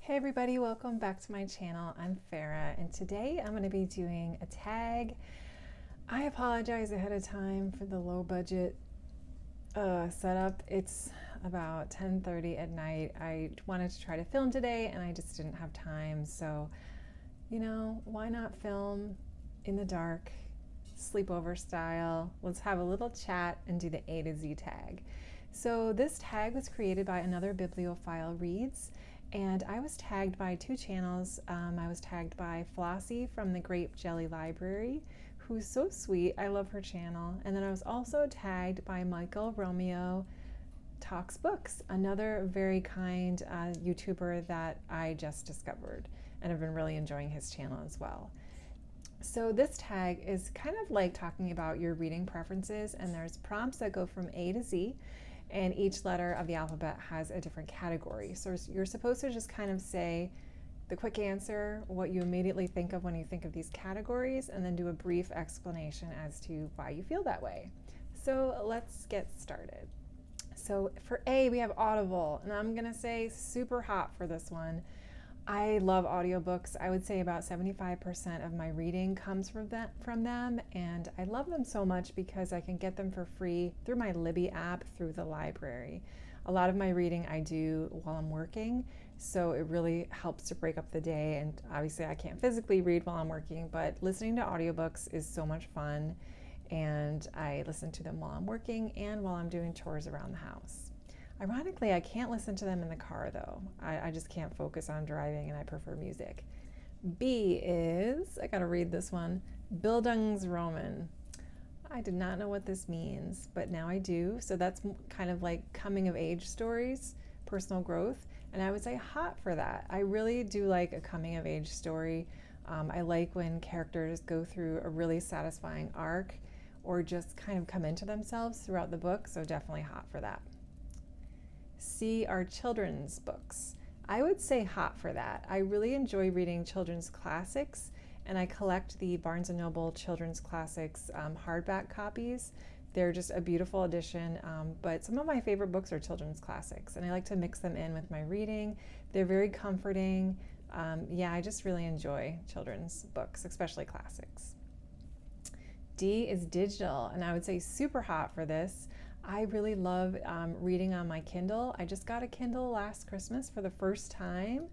Hey everybody, welcome back to my channel. I'm Farah and today I'm going to be doing a tag. I apologize ahead of time for the low budget setup. It's about 10:30 at night. I wanted to try to film today and I just didn't have time, so why not film in the dark, sleepover style. Let's have a little chat and do the A to Z tag. So this tag was created by another bibliophile reads, and I was tagged by two channels. I was tagged by Flossie from the Grape Jelly Library, who's so sweet. I love her channel. And then I was also tagged by Michael Romeo Talks Books, another very kind YouTuber that I just discovered, and I've been really enjoying his channel as well. So this tag is kind of like talking about your reading preferences, and there's prompts that go from A to Z, and each letter of the alphabet has a different category. So you're supposed to just kind of say the quick answer, what you immediately think of when you think of these categories, and then do a brief explanation as to why you feel that way. So let's get started. So for A, we have Audible, and I'm gonna say super hot for this one. I love audiobooks. I would say about 75% of my reading comes from them, and I love them so much because I can get them for free through my Libby app through the library. A lot of my reading I do while I'm working, so it really helps to break up the day, and obviously I can't physically read while I'm working, but listening to audiobooks is so much fun, and I listen to them while I'm working and while I'm doing chores around the house. Ironically, I can't listen to them in the car though. I just can't focus on driving and I prefer music. B is, I gotta read this one, Bildungsroman. I did not know what this means, but now I do. So that's kind of like coming of age stories, personal growth, and I would say hot for that. I really do like a coming of age story. I like when characters go through a really satisfying arc or just kind of come into themselves throughout the book, so definitely hot for that. C are children's books. I would say hot for that. I really enjoy reading children's classics, and I collect the Barnes & Noble Children's Classics hardback copies. They're just a beautiful addition, but some of my favorite books are children's classics, and I like to mix them in with my reading. They're very comforting. Yeah, I just really enjoy children's books, especially classics. D is digital, and I would say super hot for this. I really love reading on my Kindle. I just got a Kindle last Christmas for the first time.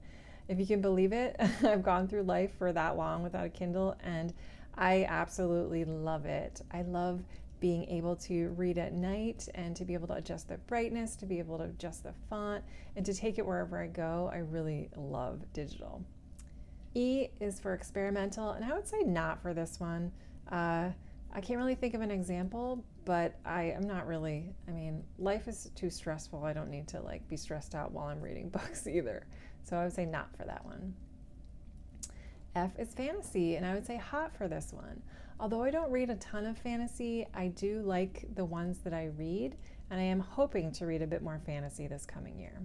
If you can believe it, I've gone through life for that long without a Kindle, and I absolutely love it. I love being able to read at night and to be able to adjust the brightness, to be able to adjust the font, and to take it wherever I go. I really love digital. E is for experimental, and I would say not for this one. I can't really think of an example, but I'm not really, life is too stressful. I don't need to be stressed out while I'm reading books either. So I would say not for that one. F is fantasy, and I would say hot for this one. Although I don't read a ton of fantasy, I do like the ones that I read, and I am hoping to read a bit more fantasy this coming year.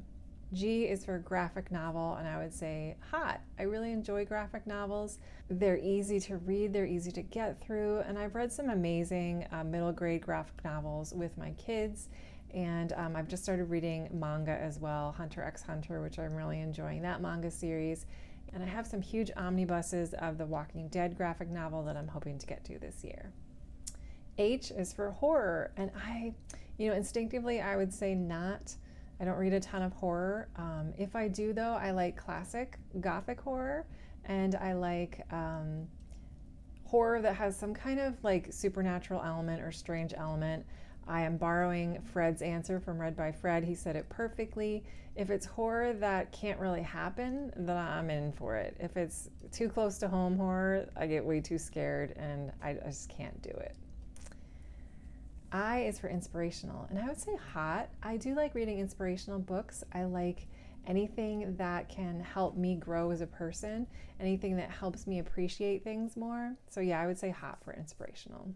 G is for graphic novel, and I would say hot. I really enjoy graphic novels. They're easy to read, they're easy to get through, and I've read some amazing middle grade graphic novels with my kids, and I've just started reading manga as well, Hunter x Hunter, which I'm really enjoying that manga series, and I have some huge omnibuses of the Walking Dead graphic novel that I'm hoping to get to this year. H is for horror, and instinctively I would say not. I don't read a ton of horror. If I do though, I like classic gothic horror, and I like horror that has some kind of supernatural element or strange element. I am borrowing Fred's answer from Read by Fred. He said it perfectly. If it's horror that can't really happen, then I'm in for it. If it's too close to home horror, I get way too scared and I just can't do it. I is for inspirational, and I would say hot. I do like reading inspirational books. I like anything that can help me grow as a person, anything that helps me appreciate things more. So yeah, I would say hot for inspirational.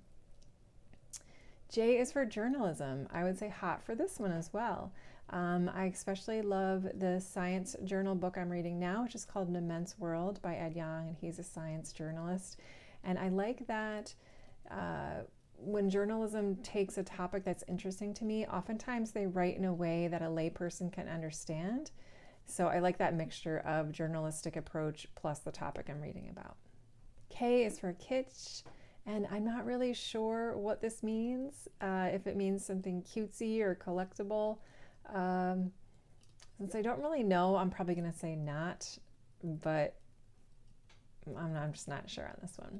J is for journalism. I would say hot for this one as well. I especially love the science journal book I'm reading now, which is called An Immense World by Ed Yong, and he's a science journalist. And I like that when journalism takes a topic that's interesting to me, oftentimes they write in a way that a layperson can understand. So I like that mixture of journalistic approach plus the topic I'm reading about. K is for kitsch, and I'm not really sure what this means, if it means something cutesy or collectible. Since I don't really know, I'm probably going to say not, but I'm just not sure on this one.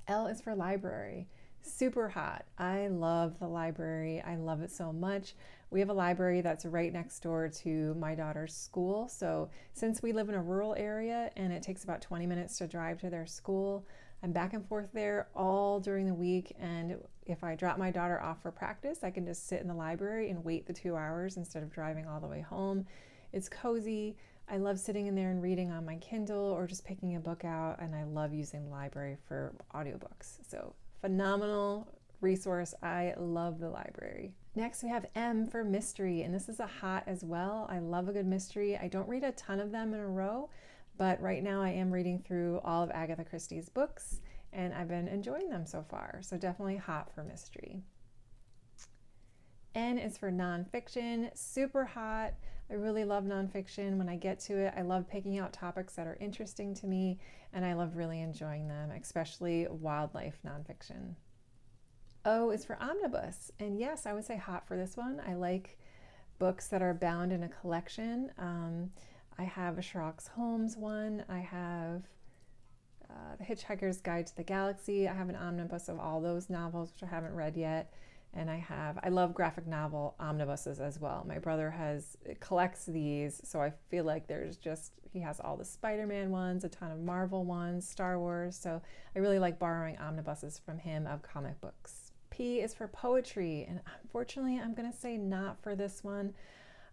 L is for library. Super hot. I love the library. I love it so much. We have a library that's right next door to my daughter's school. So since we live in a rural area and it takes about 20 minutes to drive to their school, I'm back and forth there all during the week. And if I drop my daughter off for practice, I can just sit in the library and wait the 2 hours instead of driving all the way home. It's cozy. I love sitting in there and reading on my Kindle or just picking a book out. And I love using the library for audiobooks. So phenomenal resource. I love the library. Next, we have M for mystery, and this is a hot as well. I love a good mystery. I don't read a ton of them in a row, but right now I am reading through all of Agatha Christie's books, and I've been enjoying them so far. So definitely hot for mystery. N is for nonfiction, super hot. I really love nonfiction. When I get to it, I love picking out topics that are interesting to me, and I love really enjoying them, especially wildlife nonfiction. O is for omnibus, and yes, I would say hot for this one. I like books that are bound in a collection. I have a Sherlock Holmes one. I have The Hitchhiker's Guide to the Galaxy. I have an omnibus of all those novels, which I haven't read yet. And I love graphic novel omnibuses as well. My brother collects these, so I feel like he has all the Spider-Man ones, a ton of Marvel ones, Star Wars. So I really like borrowing omnibuses from him of comic books. P is for poetry, and unfortunately, I'm gonna say not for this one.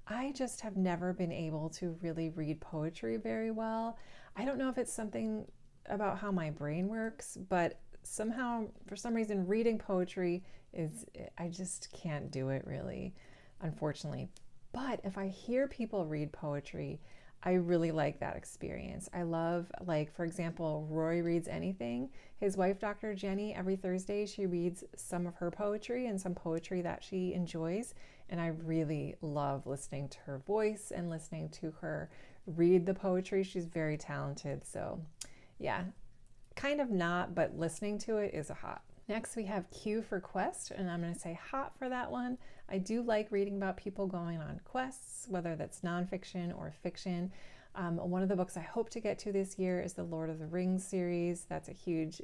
I just have never been able to really read poetry very well. I don't know if it's something about how my brain works, but somehow, for some reason, reading poetry I just can't do it really, unfortunately. But if I hear people read poetry, I really like that experience. I love, like, for example, Roy Reads Anything. His wife, Dr. Jenny, every Thursday, she reads some of her poetry and some poetry that she enjoys. And I really love listening to her voice and listening to her read the poetry. She's very talented. So yeah, kind of not, but listening to it is a hot. Next, we have Q for quest, and I'm going to say hot for that one. I do like reading about people going on quests, whether that's nonfiction or fiction. One of the books I hope to get to this year is the Lord of the Rings series. That's a huge,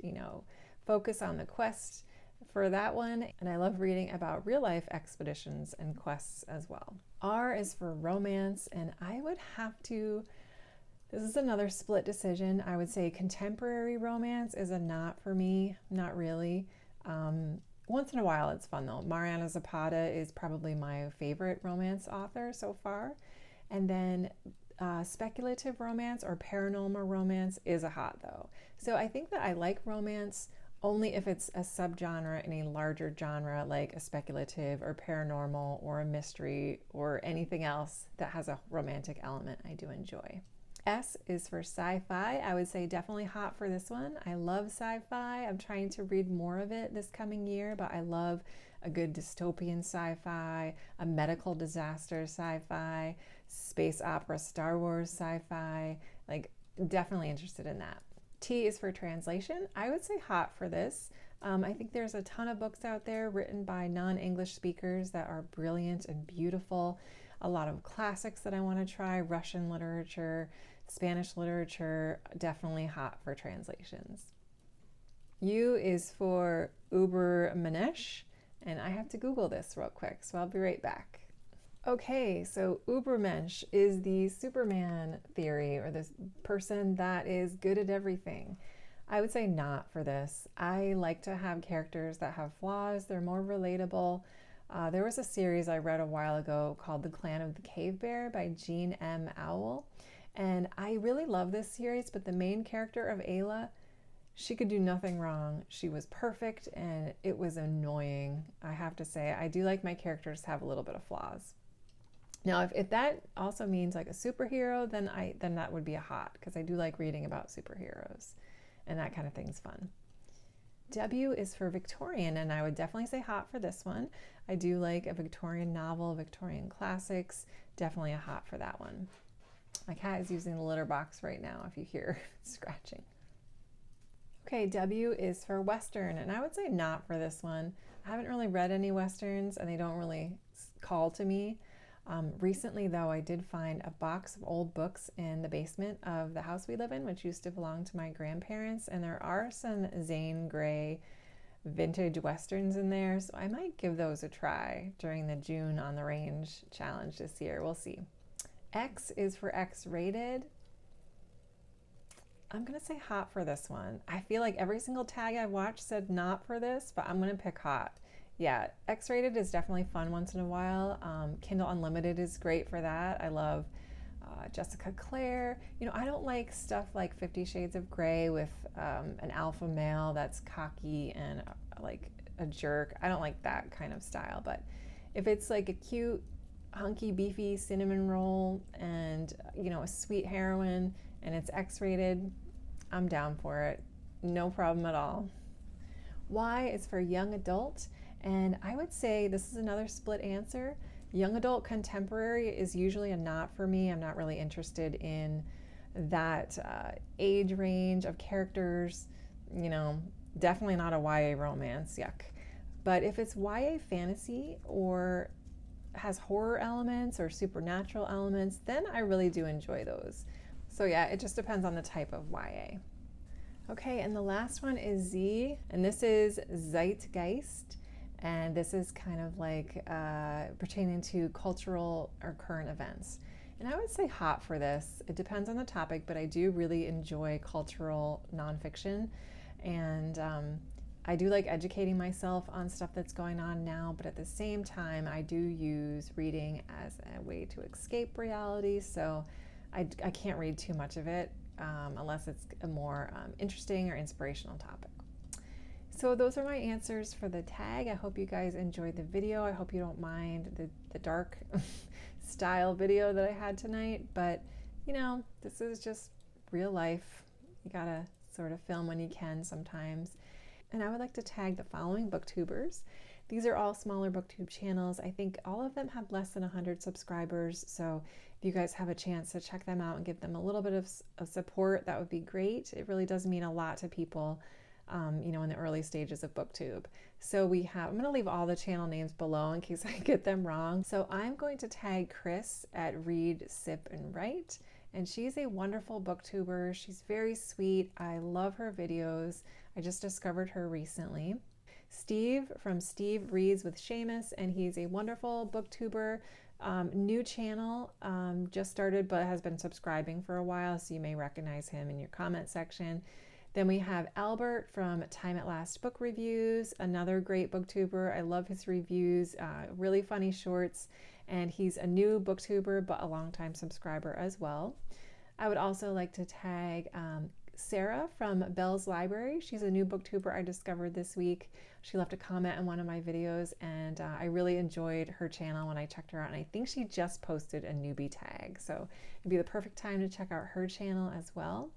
focus on the quest for that one. And I love reading about real life expeditions and quests as well. R is for romance, and I would have to, this is another split decision. I would say contemporary romance is a not for me, not really. Once in a while it's fun though. Mariana Zapata is probably my favorite romance author so far. And then speculative romance or paranormal romance is a hot though. So I think that I like romance only if it's a subgenre in a larger genre like a speculative or paranormal or a mystery or anything else that has a romantic element I do enjoy. S is for sci-fi. I would say definitely hot for this one. I love sci-fi. I'm trying to read more of it this coming year, but I love a good dystopian sci-fi, a medical disaster sci-fi, space opera, Star Wars sci-fi, like definitely interested in that. T is for translation. I would say hot for this. I think there's a ton of books out there written by non-English speakers that are brilliant and beautiful. A lot of classics that I want to try, Russian literature, Spanish literature, definitely hot for translations. U is for Übermensch, and I have to Google this real quick, so I'll be right back. Okay, so Übermensch is the Superman theory, or this person that is good at everything. I would say not for this. I like to have characters that have flaws. They're more relatable. There was a series I read a while ago called The Clan of the Cave Bear by Jean M. Auel. And I really love this series, but the main character of Ayla, she could do nothing wrong. She was perfect and it was annoying, I have to say. I do like my characters to have a little bit of flaws. Now, if that also means like a superhero, then that would be a hot, because I do like reading about superheroes and that kind of thing's fun. W is for Victorian, and I would definitely say hot for this one. I do like a Victorian novel, Victorian classics, definitely a hot for that one. My cat is using the litter box right now if you hear scratching. Okay, W is for Western, and I would say not for this one. I haven't really read any Westerns, and they don't really call to me. Recently, though, I did find a box of old books in the basement of the house we live in, which used to belong to my grandparents, and there are some Zane Grey vintage Westerns in there, so I might give those a try during the June on the Range challenge this year. We'll see. X is for X-rated. I'm going to say hot for this one. I feel like every single tag I watched said not for this, but I'm going to pick hot. Yeah, X-rated is definitely fun once in a while. Kindle Unlimited is great for that. I love Jessica Clare. You know, I don't like stuff like 50 Shades of Grey with an alpha male that's cocky and like a jerk. I don't like that kind of style, but if it's like a cute, hunky, beefy cinnamon roll and, you know, a sweet heroine and it's X-rated, I'm down for it. No problem at all. Y is for young adult, and I would say this is another split answer. Young adult contemporary is usually a not for me. I'm not really interested in that age range of characters. You know, definitely not a YA romance, yuck. But if it's YA fantasy or has horror elements or supernatural elements, then I really do enjoy those. So yeah, it just depends on the type of YA. Okay, and the last one is Z, and this is Zeitgeist, and this is kind of like pertaining to cultural or current events. And I would say hot for this. It depends on the topic, but I do really enjoy cultural nonfiction, and I do like educating myself on stuff that's going on now, but at the same time, I do use reading as a way to escape reality, so I can't read too much of it unless it's a more interesting or inspirational topic. So those are my answers for the tag. I hope you guys enjoyed the video. I hope you don't mind the dark style video that I had tonight, but you know, this is just real life. You gotta sort of film when you can sometimes. And I would like to tag the following booktubers. These are all smaller booktube channels. I think all of them have less than 100 subscribers, so if you guys have a chance to check them out and give them a little bit of support, that would be great. It really does mean a lot to people, you know, in the early stages of booktube. So we have, I'm going to leave all the channel names below in case I get them wrong. So I'm going to tag Chris at Read, Sip, and Write, and she's a wonderful booktuber. She's very sweet. I love her videos. I just discovered her recently. Steve from Steve Reads with Seamus, and he's a wonderful booktuber. New channel, just started but has been subscribing for a while, so you may recognize him in your comment section. Then we have Albert from Time at Last Book Reviews, another great booktuber. I love his reviews, really funny shorts, and he's a new booktuber but a longtime subscriber as well. I would also like to tag Sarah from Bell's Library. She's a new booktuber I discovered this week. She left a comment on one of my videos, and I really enjoyed her channel when I checked her out, and I think she just posted a newbie tag, so it'd be the perfect time to check out her channel as well.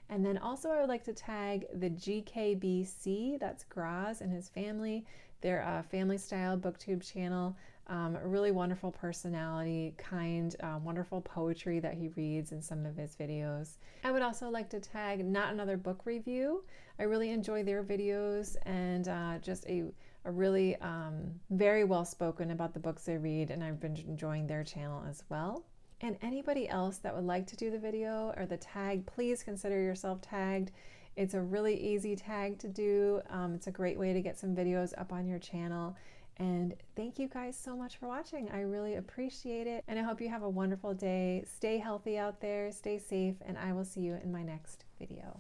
And then also I would like to tag the GKBC, that's Graz and his family. They're a family style booktube channel. A really wonderful personality, kind, wonderful poetry that he reads in some of his videos. I would also like to tag Not Another Book Review. I really enjoy their videos, and just a really very well spoken about the books they read, and I've been enjoying their channel as well. And anybody else that would like to do the video or the tag, please consider yourself tagged. It's a really easy tag to do. It's a great way to get some videos up on your channel. And thank you guys so much for watching. I really appreciate it. And I hope you have a wonderful day. Stay healthy out there, stay safe, and I will see you in my next video.